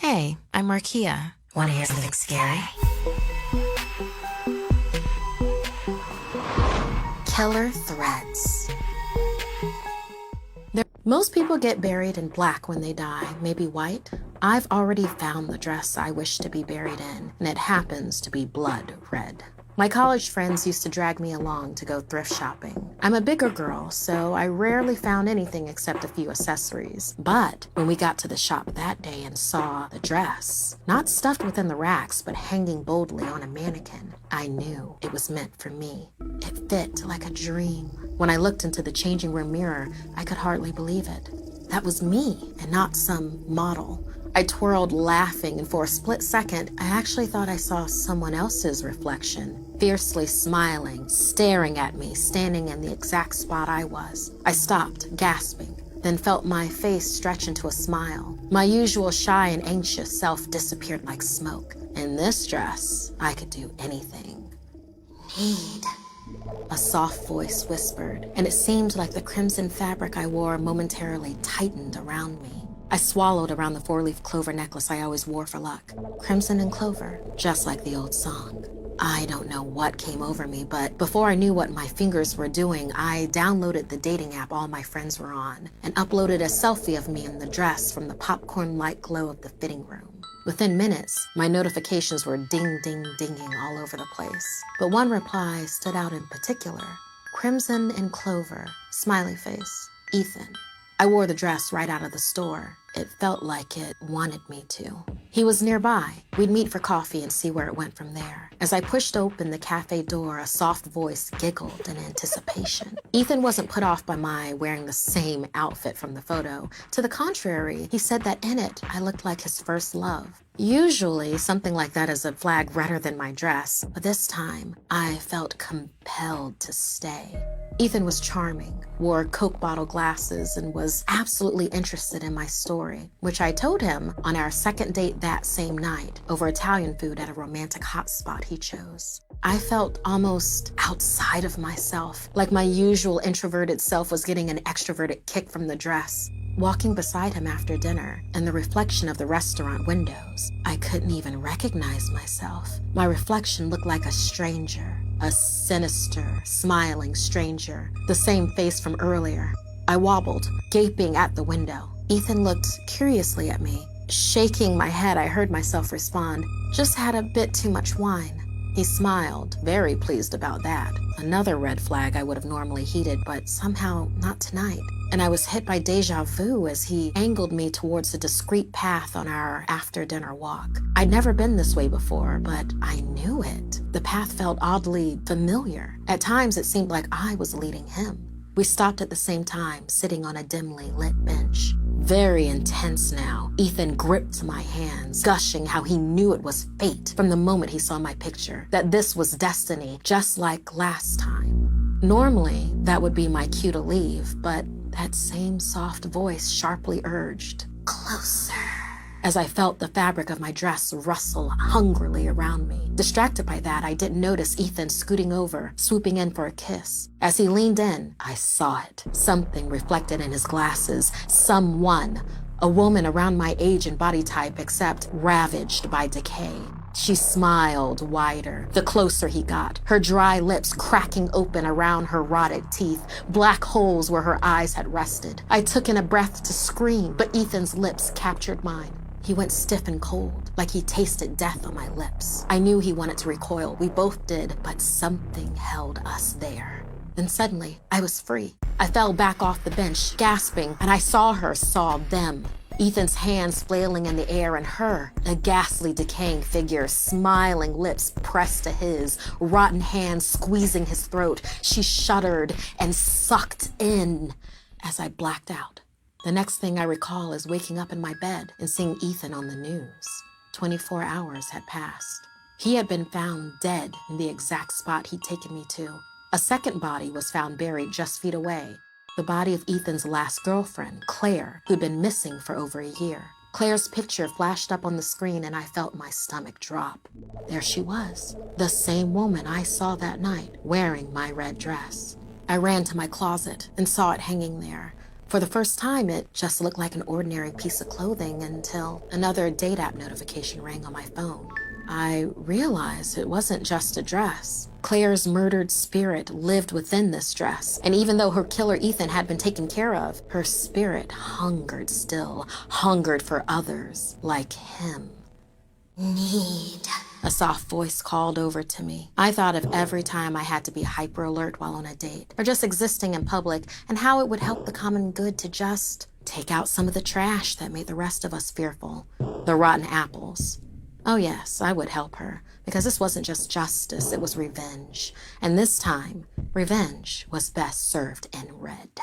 Hey, I'm Markia. Want to hear something scary? Killer threads. Most people get buried in black when they die, maybe white. I've already found the dress I wish to be buried in, and it happens to be blood red. My college friends used to drag me along to go thrift shopping. I'm a bigger girl, so I rarely found anything except a few accessories. But when we got to the shop that day and saw the dress, not stuffed within the racks, but hanging boldly on a mannequin, I knew it was meant for me. It fit like a dream. When I looked into the changing room mirror, I could hardly believe it. That was me and not some model. I twirled laughing, and for a split second, I actually thought I saw someone else's reflection, fiercely smiling, staring at me, standing in the exact spot I was. I stopped, gasping, then felt my face stretch into a smile. My usual shy and anxious self disappeared like smoke. In this dress, I could do anything. Need. A soft voice whispered, and it seemed like the crimson fabric I wore momentarily tightened around me. I swallowed around the four-leaf clover necklace I always wore for luck. Crimson and clover, just like the old song. I don't know what came over me, but before I knew what my fingers were doing, I downloaded the dating app all my friends were on and uploaded a selfie of me in the dress from the popcorn-like glow of the fitting room. Within minutes, my notifications were ding-ding-dinging all over the place. But one reply stood out in particular. Crimson and clover, smiley face, Ethan. I wore the dress right out of the store. It felt like it wanted me to. He was nearby. We'd meet for coffee and see where it went from there. As I pushed open the cafe door, a soft voice giggled in anticipation. Ethan wasn't put off by my wearing the same outfit from the photo. To the contrary, he said that in it, I looked like his first love. Usually, something like that is a flag redder than my dress, but this time, I felt compelled to stay. Ethan was charming, wore Coke bottle glasses, and was absolutely interested in my story, which I told him on our second date that same night over Italian food at a romantic hotspot he chose. I felt almost outside of myself, like my usual introverted self was getting an extroverted kick from the dress. Walking beside him after dinner, in the reflection of the restaurant windows, I couldn't even recognize myself. My reflection looked like a stranger, a sinister, smiling stranger, the same face from earlier. I wobbled, gaping at the window. Ethan looked curiously at me. Shaking my head, I heard myself respond, "Just had a bit too much wine." He smiled, very pleased about that. Another red flag I would have normally heeded, but somehow not tonight. And I was hit by deja vu as he angled me towards a discreet path on our after-dinner walk. I'd never been this way before, but I knew it. The path felt oddly familiar. At times, it seemed like I was leading him. We stopped at the same time, sitting on a dimly lit bench. Very intense now, Ethan gripped my hands, gushing how he knew it was fate from the moment he saw my picture, that this was destiny, just like last time. Normally, that would be my cue to leave, but that same soft voice sharply urged, "Closer," as I felt the fabric of my dress rustle hungrily around me. Distracted by that, I didn't notice Ethan scooting over, swooping in for a kiss. As he leaned in, I saw it. Something reflected in his glasses. Someone. A woman around my age and body type, except ravaged by decay. She smiled wider, the closer he got, her dry lips cracking open around her rotted teeth, black holes where her eyes had rested. I took in a breath to scream, but Ethan's lips captured mine. He went stiff and cold, like he tasted death on my lips. I knew he wanted to recoil. We both did, but something held us there. Then suddenly, I was free. I fell back off the bench, gasping, and I saw them. Ethan's hands flailing in the air, and her, a ghastly decaying figure, smiling lips pressed to his, rotten hands squeezing his throat. She shuddered and sucked in as I blacked out. The next thing I recall is waking up in my bed and seeing Ethan on the news. 24 hours had passed. He had been found dead in the exact spot he'd taken me to. A second body was found buried just feet away. The body of Ethan's last girlfriend, Claire, who'd been missing for over a year. Claire's picture flashed up on the screen and I felt my stomach drop. There she was, the same woman I saw that night, wearing my red dress. I ran to my closet and saw it hanging there. For the first time, it just looked like an ordinary piece of clothing until another date app notification rang on my phone. I realized it wasn't just a dress. Claire's murdered spirit lived within this dress, and even though her killer Ethan had been taken care of, her spirit hungered still, hungered for others like him. Need. A soft voice called over to me. I thought of every time I had to be hyper alert while on a date, or just existing in public, and how it would help the common good to just take out some of the trash that made the rest of us fearful. The rotten apples. Oh yes, I would help her, because this wasn't just justice, it was revenge. And this time, revenge was best served in red.